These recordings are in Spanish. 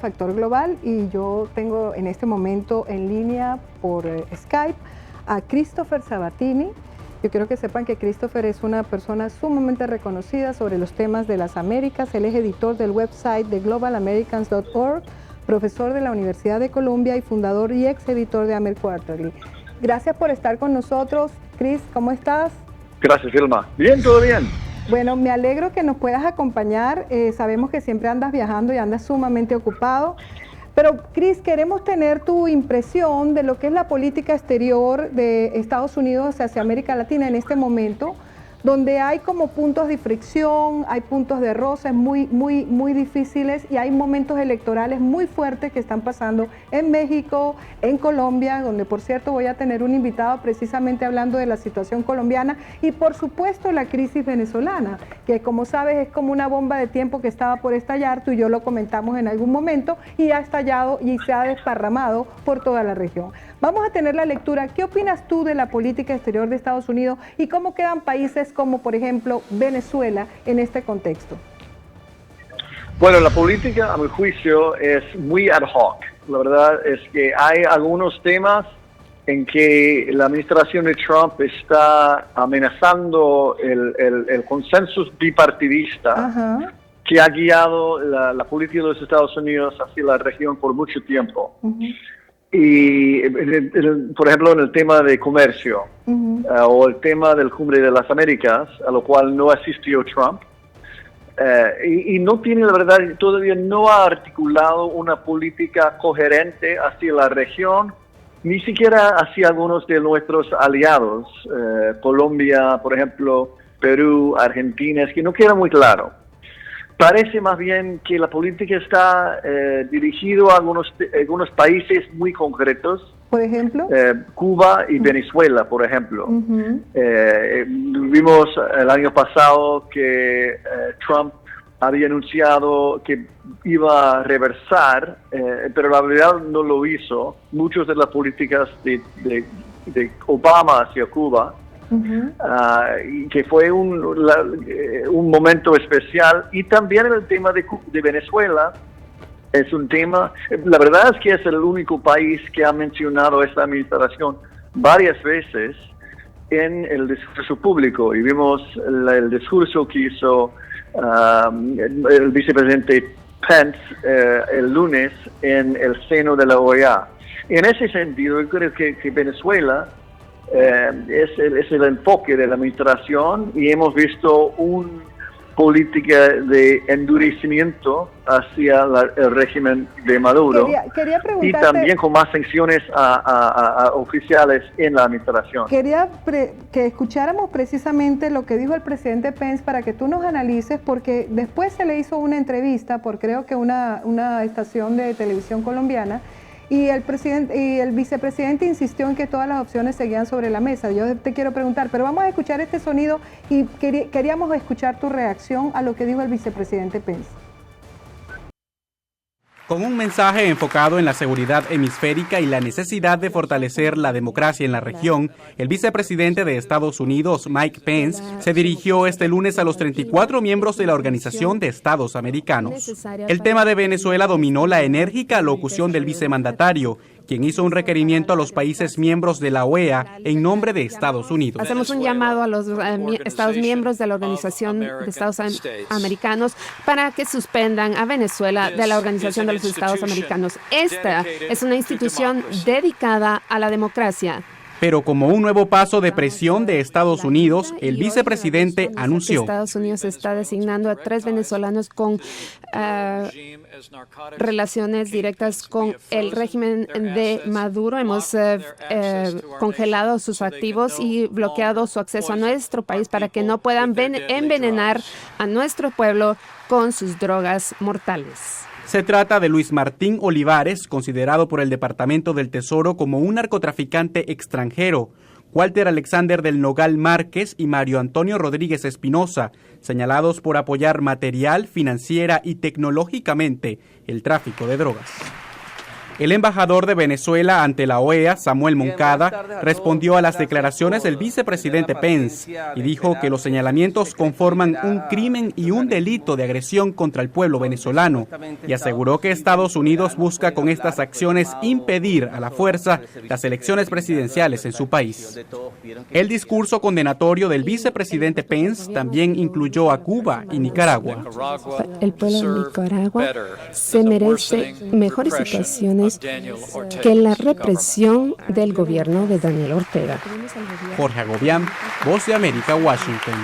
Factor Global y yo tengo en este momento en línea por Skype a Christopher Sabatini. Yo quiero que sepan que Christopher es una persona sumamente reconocida sobre los temas de las Américas. Él es editor del website de globalamericans.org, profesor de la Universidad de Columbia y fundador y ex editor de Amer Quarterly. Gracias por estar con nosotros. Chris, ¿cómo estás? Gracias, Vilma. Bien, todo bien. Bueno, me alegro que nos puedas acompañar. Sabemos que siempre andas viajando y andas sumamente ocupado. Pero, Chris, queremos tener tu impresión de lo que es la política exterior de Estados Unidos hacia América Latina en este momento, donde hay como puntos de fricción, hay puntos de roces muy difíciles y hay momentos electorales muy fuertes que están pasando en México, en Colombia, donde por cierto voy a tener un invitado precisamente hablando de la situación colombiana y por supuesto la crisis venezolana, que como sabes es como una bomba de tiempo que estaba por estallar, tú y yo lo comentamos en algún momento y ha estallado y se ha desparramado por toda la región. Vamos a tener la lectura. ¿Qué opinas tú de la política exterior de Estados Unidos y cómo quedan países como, por ejemplo, Venezuela en este contexto? Bueno, la política, a mi juicio, es muy ad hoc. La verdad es que hay algunos temas en que la administración de Trump está amenazando el consenso bipartidista que ha guiado la política de los Estados Unidos hacia la región por mucho tiempo. Y, por ejemplo, en el tema de comercio o el tema del Cumbre de las Américas, a lo cual no asistió Trump, y no tiene, la verdad, todavía no ha articulado una política coherente hacia la región, ni siquiera hacia algunos de nuestros aliados, Colombia, por ejemplo, Perú, Argentina, es que no queda muy claro. Parece más bien que la política está dirigida a algunos países muy concretos. ¿Por ejemplo? Cuba y Venezuela, por ejemplo. Vimos el año pasado que Trump había anunciado que iba a reversar, pero la verdad no lo hizo, muchas de las políticas de Obama hacia Cuba. Y que fue un momento especial. Y también el tema de Venezuela es un tema, la verdad es que es el único país que ha mencionado esta administración varias veces en el discurso público, y vimos el discurso que hizo el vicepresidente Pence el lunes en el seno de la OEA. En ese sentido, yo creo que Venezuela es el enfoque de la administración, y hemos visto una política de endurecimiento hacia el régimen de Maduro. Quería y también con más sanciones a oficiales en la administración. Quería que escucháramos precisamente lo que dijo el presidente Pence para que tú nos analices, porque después se le hizo una entrevista por creo que una estación de televisión colombiana, y el vicepresidente insistió en que todas las opciones seguían sobre la mesa. Yo te quiero preguntar, pero vamos a escuchar este sonido y queríamos escuchar tu reacción a lo que dijo el vicepresidente Pence. Con un mensaje enfocado en la seguridad hemisférica y la necesidad de fortalecer la democracia en la región, el vicepresidente de Estados Unidos, Mike Pence, se dirigió este lunes a los 34 miembros de la Organización de Estados Americanos. El tema de Venezuela dominó la enérgica alocución del vicemandatario, quien hizo un requerimiento a los países miembros de la OEA en nombre de Estados Unidos. Hacemos un llamado a los Estados miembros de la Organización de Estados Americanos para que suspendan a Venezuela de la Organización de los Estados Americanos. Esta es una institución dedicada a la democracia. Pero como un nuevo paso de presión de Estados Unidos, el vicepresidente anunció: Estados Unidos está designando a 3 venezolanos con relaciones directas con el régimen de Maduro. Hemos congelado sus activos y bloqueado su acceso a nuestro país para que no puedan envenenar a nuestro pueblo con sus drogas mortales. Se trata de Luis Martín Olivares, considerado por el Departamento del Tesoro como un narcotraficante extranjero, Walter Alexander del Nogal Márquez y Mario Antonio Rodríguez Espinosa, señalados por apoyar material, financiera y tecnológicamente el tráfico de drogas. El embajador de Venezuela ante la OEA, Samuel Moncada, respondió a las declaraciones del vicepresidente Pence y dijo que los señalamientos conforman un crimen y un delito de agresión contra el pueblo venezolano, y aseguró que Estados Unidos busca con estas acciones impedir a la fuerza las elecciones presidenciales en su país. El discurso condenatorio del vicepresidente Pence también incluyó a Cuba y Nicaragua. El pueblo de Nicaragua se merece mejores situaciones que la represión del gobierno de Daniel Ortega. Jorge Agobián, Voz de América, Washington.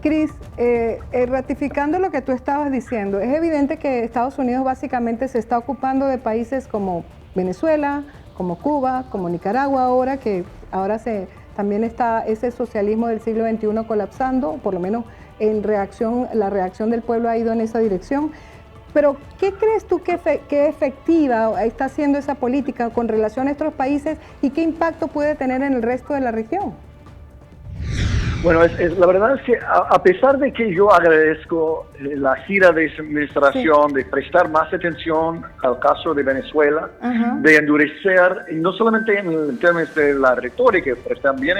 Cris, ratificando lo que tú estabas diciendo, es evidente que Estados Unidos básicamente se está ocupando de países como Venezuela, como Cuba, como Nicaragua ahora, que ahora también está ese socialismo del siglo XXI colapsando, por lo menos la reacción del pueblo ha ido en esa dirección. Pero, ¿qué crees tú que efectiva está haciendo esa política con relación a estos países y qué impacto puede tener en el resto de la región? Bueno, la verdad es que a pesar de que yo agradezco la gira de esa administración, de prestar más atención al caso de Venezuela, de endurecer, no solamente en términos de la retórica, pero también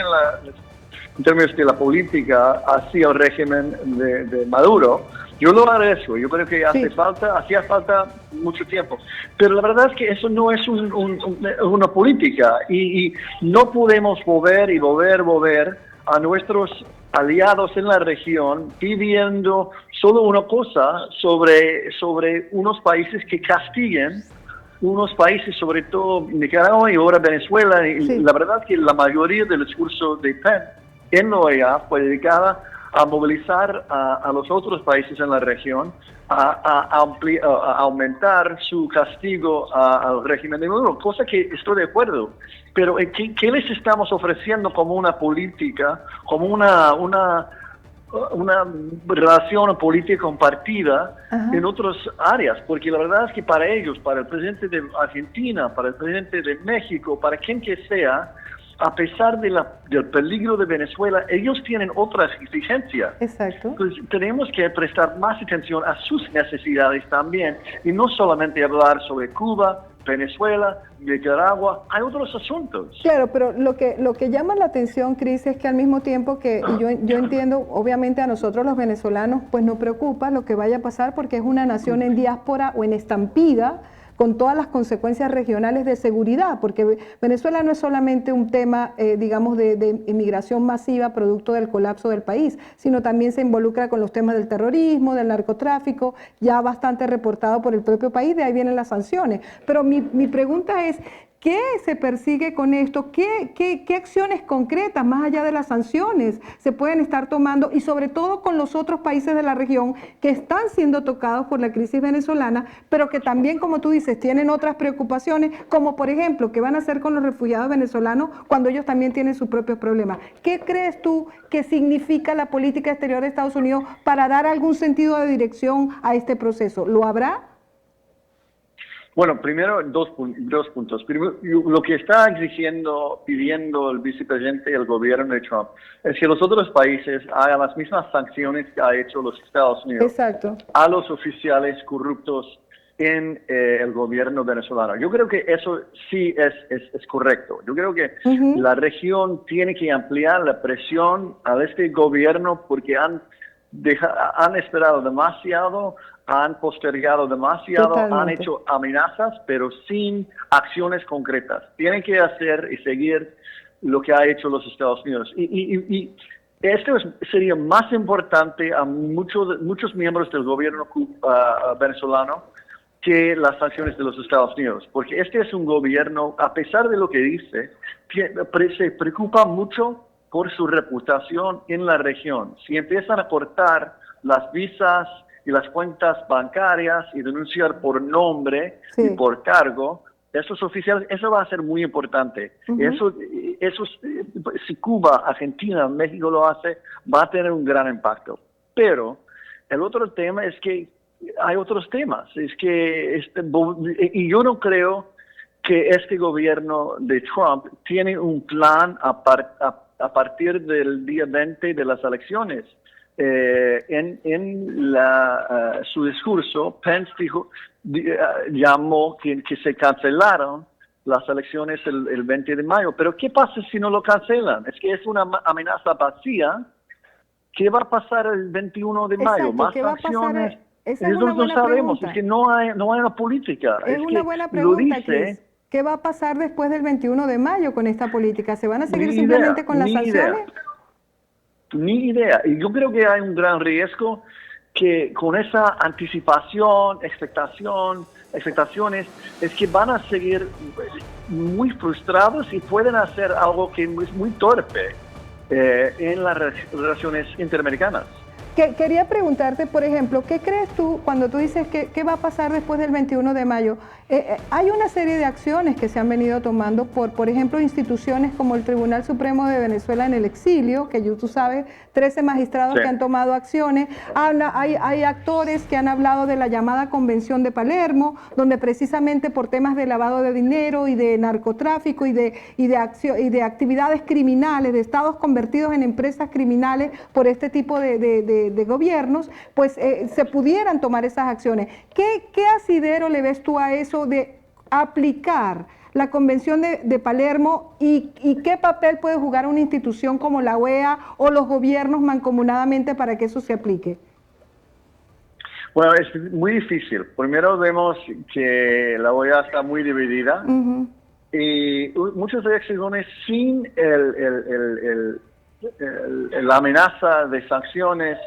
en términos de la política hacia el régimen de Maduro, yo lo agradezco. Yo creo que hacía falta mucho tiempo. Pero la verdad es que eso no es una política y no podemos volver a nuestros aliados en la región pidiendo solo una cosa sobre unos países que castiguen, unos países, sobre todo Nicaragua y ahora Venezuela. Y la verdad es que la mayoría del discurso de Pence en la OEA fue dedicada a movilizar a los otros países en la región, a aumentar su castigo al régimen de Maduro, cosa que estoy de acuerdo. Pero ¿qué les estamos ofreciendo como una política, como una relación política compartida en otras áreas? Porque la verdad es que para ellos, para el presidente de Argentina, para el presidente de México, para quien que sea, a pesar del peligro de Venezuela, ellos tienen otras exigencias. Exacto. Entonces, tenemos que prestar más atención a sus necesidades también, y no solamente hablar sobre Cuba, Venezuela, Nicaragua, hay otros asuntos. Claro, pero lo que llama la atención, Cris, es que al mismo tiempo que yo entiendo, obviamente a nosotros los venezolanos, pues nos preocupa lo que vaya a pasar porque es una nación en diáspora o en estampida, con todas las consecuencias regionales de seguridad, porque Venezuela no es solamente un tema, digamos, de inmigración masiva producto del colapso del país, sino también se involucra con los temas del terrorismo, del narcotráfico, ya bastante reportado por el propio país, de ahí vienen las sanciones. Pero mi pregunta es, ¿qué se persigue con esto? ¿Qué acciones concretas, más allá de las sanciones, se pueden estar tomando? Y sobre todo con los otros países de la región que están siendo tocados por la crisis venezolana, pero que también, como tú dices, tienen otras preocupaciones, como por ejemplo, ¿qué van a hacer con los refugiados venezolanos cuando ellos también tienen sus propios problemas? ¿Qué crees tú que significa la política exterior de Estados Unidos para dar algún sentido de dirección a este proceso? ¿Lo habrá? Bueno, primero dos puntos. Primero, lo que está pidiendo el vicepresidente y el gobierno de Trump es que los otros países hagan las mismas sanciones que ha hecho los Estados Unidos. Exacto. A los oficiales corruptos en el gobierno venezolano. Yo creo que eso sí es correcto. Yo creo que la región tiene que ampliar la presión a este gobierno porque han esperado demasiado, han postergado demasiado, han hecho amenazas, pero sin acciones concretas. Tienen que hacer y seguir lo que ha hecho los Estados Unidos. Y esto sería más importante a muchos miembros del gobierno venezolano que las sanciones de los Estados Unidos, porque este es un gobierno, a pesar de lo que dice, se preocupa mucho por su reputación en la región. Si empiezan a cortar las visas y las cuentas bancarias y denunciar por nombre y por cargo, esos oficiales, eso va a ser muy importante. Eso, si Cuba, Argentina, México lo hace, va a tener un gran impacto. Pero el otro tema es que hay otros temas. Y yo no creo que este gobierno de Trump tiene un plan a partir del día 20 de las elecciones. Su discurso, Pence llamó que se cancelaron las elecciones el 20 de mayo. Pero ¿qué pasa si no lo cancelan? Es que es una amenaza vacía. ¿Qué va a pasar el 21 de mayo? Exacto, ¿Más ¿qué va a sanciones? pasar? Esa es Eso una no buena sabemos, pregunta. es que no hay una política. Es una buena pregunta, Chris. ¿Qué va a pasar después del 21 de mayo con esta política? ¿Se van a seguir simplemente con las sanciones? Ni idea. Y yo creo que hay un gran riesgo que con esa anticipación, expectaciones, es que van a seguir muy frustrados y pueden hacer algo que es muy torpe en las relaciones interamericanas. Quería preguntarte, por ejemplo, ¿qué crees tú cuando tú dices qué va a pasar después del 21 de mayo? Hay una serie de acciones que se han venido tomando por ejemplo, instituciones como el Tribunal Supremo de Venezuela en el exilio, que tú sabes, 13 magistrados que han tomado acciones. Hay actores que han hablado de la llamada Convención de Palermo, donde precisamente por temas de lavado de dinero y de narcotráfico y de actividades criminales, de estados convertidos en empresas criminales por este tipo de gobiernos, pues se pudieran tomar esas acciones. ¿Qué asidero le ves tú a eso de aplicar la Convención de Palermo y qué papel puede jugar una institución como la OEA o los gobiernos mancomunadamente para que eso se aplique? Bueno, es muy difícil. Primero vemos que la OEA está muy dividida y muchas reacciones sin la amenaza de sanciones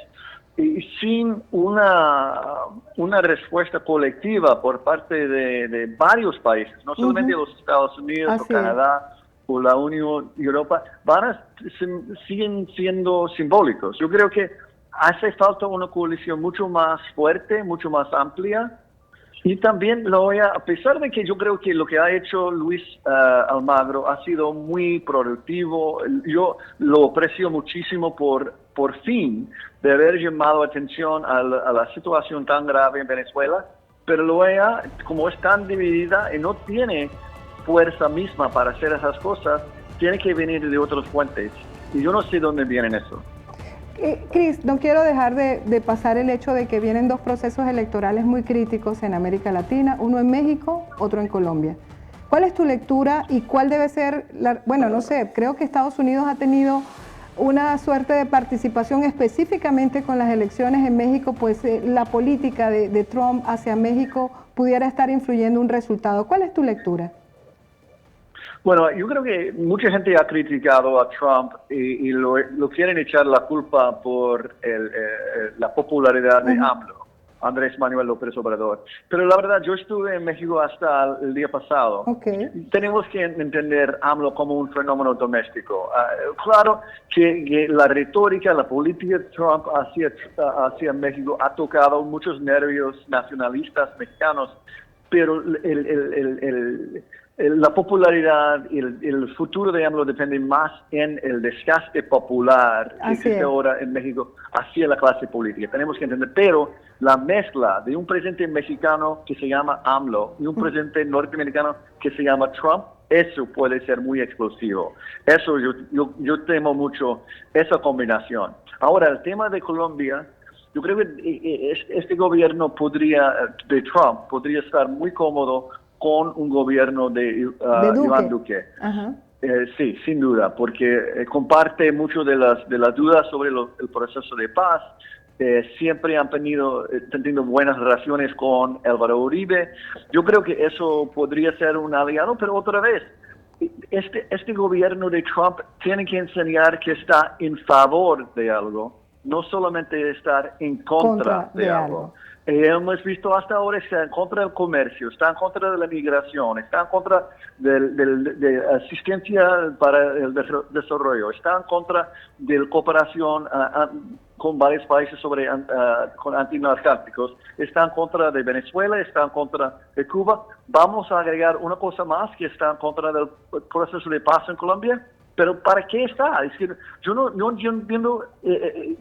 y sin una respuesta colectiva por parte de varios países, no solamente los Estados Unidos o Canadá o la Unión Europea, siguen siendo simbólicos. Yo creo que hace falta una coalición mucho más fuerte, mucho más amplia. Y también a pesar de que yo creo que lo que ha hecho Luis Almagro ha sido muy productivo, yo lo aprecio muchísimo por fin de haber llamado atención a la situación tan grave en Venezuela, pero la OEA, como es tan dividida y no tiene fuerza misma para hacer esas cosas, tiene que venir de otras fuentes. Y yo no sé dónde vienen eso. Chris, no quiero dejar de pasar el hecho de que vienen dos procesos electorales muy críticos en América Latina, uno en México, otro en Colombia. ¿Cuál es tu lectura y cuál debe ser bueno, no sé, creo que Estados Unidos ha tenido una suerte de participación específicamente con las elecciones en México, pues la política de Trump hacia México pudiera estar influyendo un resultado. ¿Cuál es tu lectura? Bueno, yo creo que mucha gente ha criticado a Trump y lo quieren echar la culpa por la popularidad de AMLO, Andrés Manuel López Obrador. Pero la verdad, yo estuve en México hasta el día pasado. Tenemos que entender AMLO como un fenómeno doméstico. Claro que la retórica, la política de Trump hacia México ha tocado muchos nervios nacionalistas mexicanos, pero la popularidad y el futuro de AMLO depende más en el desgaste popular que existe ahora en México hacia la clase política. Tenemos que entender, pero la mezcla de un presidente mexicano que se llama AMLO y un presidente norteamericano que se llama Trump, eso puede ser muy explosivo. Eso yo temo mucho esa combinación. Ahora, el tema de Colombia, yo creo que este gobierno de Trump podría estar muy cómodo con un gobierno de Iván Duque. Sí, sin duda, porque comparte mucho de las dudas sobre el proceso de paz. Siempre han tenido buenas relaciones con Álvaro Uribe. Yo creo que eso podría ser un aliado, pero otra vez, este gobierno de Trump tiene que enseñar que está en favor de algo, no solamente estar en contra de algo. Hemos visto hasta ahora que está en contra del comercio, está en contra de la migración, está en contra de asistencia para el desarrollo, está en contra de la cooperación con varios países con antinarcóticos, está en contra de Venezuela, está en contra de Cuba. Vamos a agregar una cosa más que está en contra del proceso de paz en Colombia. Pero ¿para qué está? Es decir, yo no entiendo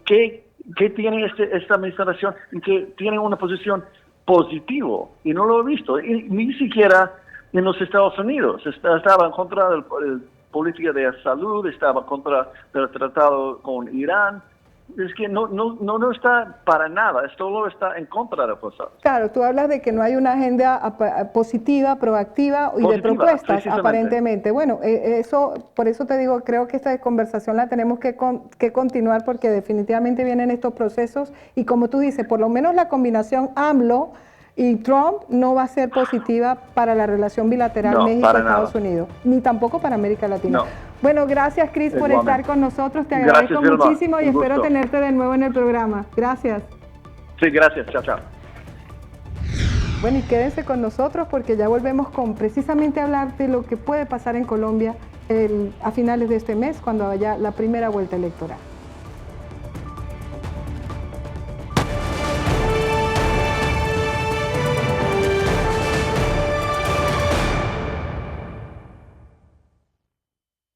qué tiene esta administración, que tiene una posición positiva, y no lo he visto. Y ni siquiera en los Estados Unidos. Estaba en contra de la política de salud, estaba en contra del tratado con Irán. Es que no está para nada, solo está en contra de cosas. Claro, tú hablas de que no hay una agenda positiva, proactiva y de propuestas, aparentemente. Bueno, por eso te digo, creo que esta conversación la tenemos que continuar porque definitivamente vienen estos procesos y como tú dices, por lo menos la combinación AMLO y Trump no va a ser positiva para la relación bilateral México-Estados Unidos, ni tampoco para América Latina. No. Bueno, gracias Chris por estar con nosotros, te agradezco muchísimo y espero tenerte de nuevo en el programa. Gracias. Sí, gracias, chao, chao. Bueno, y quédense con nosotros porque ya volvemos con precisamente hablar de lo que puede pasar en Colombia a finales de este mes cuando haya la primera vuelta electoral.